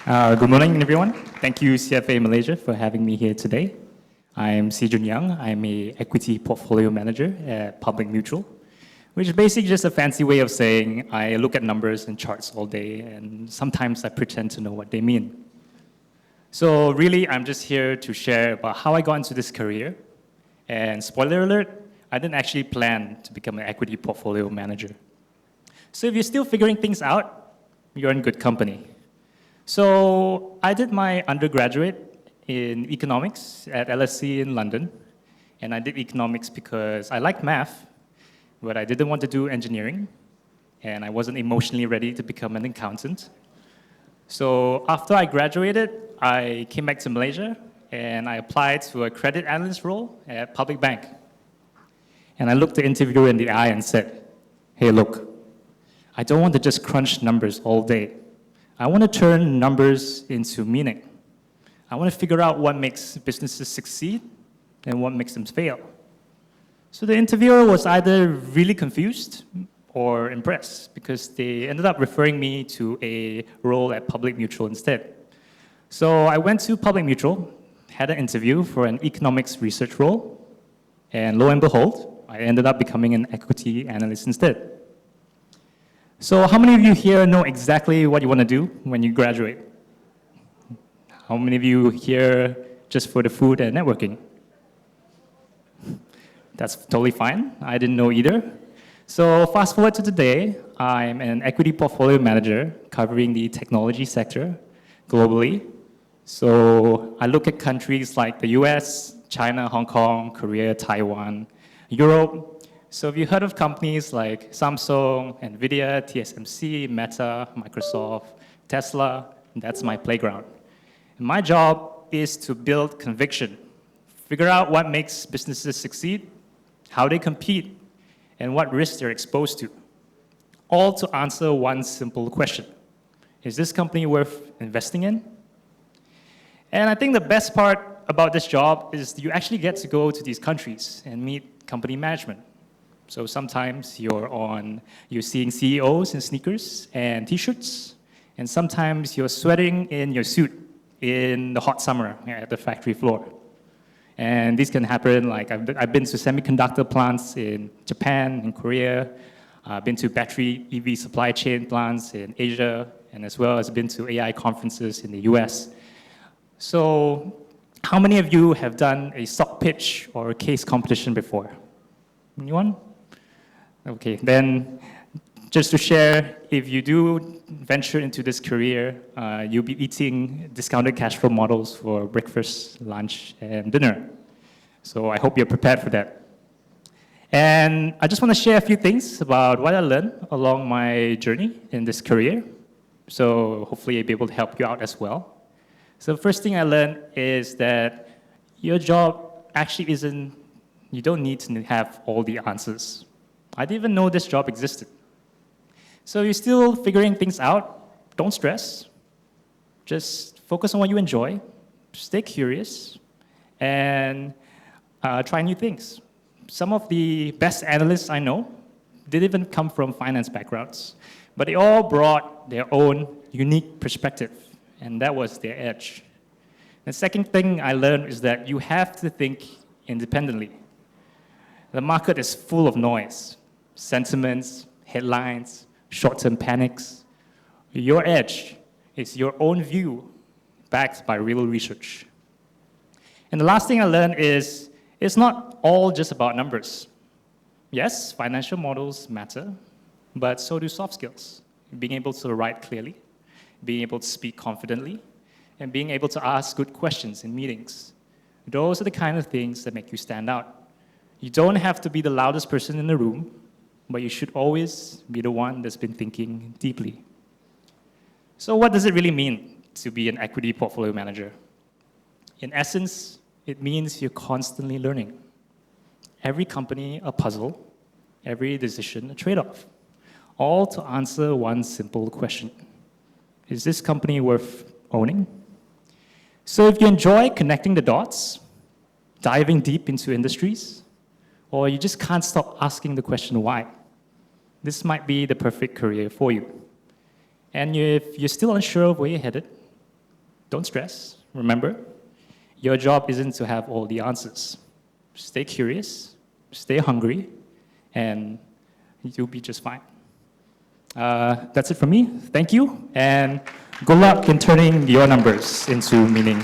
Good morning, everyone. Thank you, CFA Malaysia, for having me here today. I'm Joon Young. I'm a equity portfolio manager at Public Mutual, which is basically just a fancy way of saying I look at numbers and charts all day, and sometimes I pretend to know what they mean. So really, I'm just here to share about how I got into this career. And spoiler alert, I didn't actually plan to become an equity portfolio manager. So if you're still figuring things out, you're in good company. So I did my undergraduate in economics at LSE in London. And I did economics because I liked math, but I didn't want to do engineering. And I wasn't emotionally ready to become an accountant. So after I graduated, I came back to Malaysia and I applied to a credit analyst role at Public Bank. And I looked the interviewer in the eye and said, hey, look, I don't want to just crunch numbers all day. I want to turn numbers into meaning. I want to figure out what makes businesses succeed and what makes them fail. So the interviewer was either really confused or impressed because they ended up referring me to a role at Public Mutual instead. So I went to Public Mutual, had an interview for an economics research role, and lo and behold, I ended up becoming an equity analyst instead. So how many of you here know exactly what you want to do when you graduate? How many of you here just for the food and networking? That's totally fine. I didn't know either. So fast forward to today, I'm an equity portfolio manager covering the technology sector globally. So I look at countries like the US, China, Hong Kong, Korea, Taiwan, Europe. So if you heard of companies like Samsung, Nvidia, TSMC, Meta, Microsoft, Tesla, that's my playground. And my job is to build conviction, figure out what makes businesses succeed, how they compete, and what risks they're exposed to, all to answer one simple question. Is this company worth investing in? And I think the best part about this job is you actually get to go to these countries and meet company management. So sometimes you're seeing CEOs in sneakers and t-shirts, and sometimes you're sweating in your suit in the hot summer at the factory floor. And this can happen, like I've been to semiconductor plants in Japan, in Korea, I've been to battery EV supply chain plants in Asia, and as well as been to AI conferences in the US. So how many of you have done a stock pitch or a case competition before? Anyone? Okay, then just to share, if you do venture into this career, you'll be eating discounted cash flow models for breakfast, lunch, and dinner. So I hope you're prepared for that. And I just want to share a few things about what I learned along my journey in this career. So hopefully I'll be able to help you out as well. So the first thing I learned is that your job actually isn't, you don't need to have all the answers. I didn't even know this job existed. So you're still figuring things out, don't stress. Just focus on what you enjoy, stay curious, and try new things. Some of the best analysts I know didn't even come from finance backgrounds, but they all brought their own unique perspective, and that was their edge. The second thing I learned is that you have to think independently. The market is full of noise, sentiments, headlines, short-term panics. Your edge is your own view backed by real research. And the last thing I learned is it's not all just about numbers. Yes, financial models matter, but so do soft skills. Being able to write clearly, being able to speak confidently, and being able to ask good questions in meetings. Those are the kind of things that make you stand out. You don't have to be the loudest person in the room, but you should always be the one that's been thinking deeply. So what does it really mean to be an equity portfolio manager? In essence, it means you're constantly learning. Every company a puzzle, every decision a trade-off, all to answer one simple question. Is this company worth owning? So if you enjoy connecting the dots, diving deep into industries, or you just can't stop asking the question why, this might be the perfect career for you. And if you're still unsure of where you're headed, don't stress. Remember, your job isn't to have all the answers. Stay curious, stay hungry, and you'll be just fine. That's it from me. Thank you, and good luck in turning your numbers into meaning.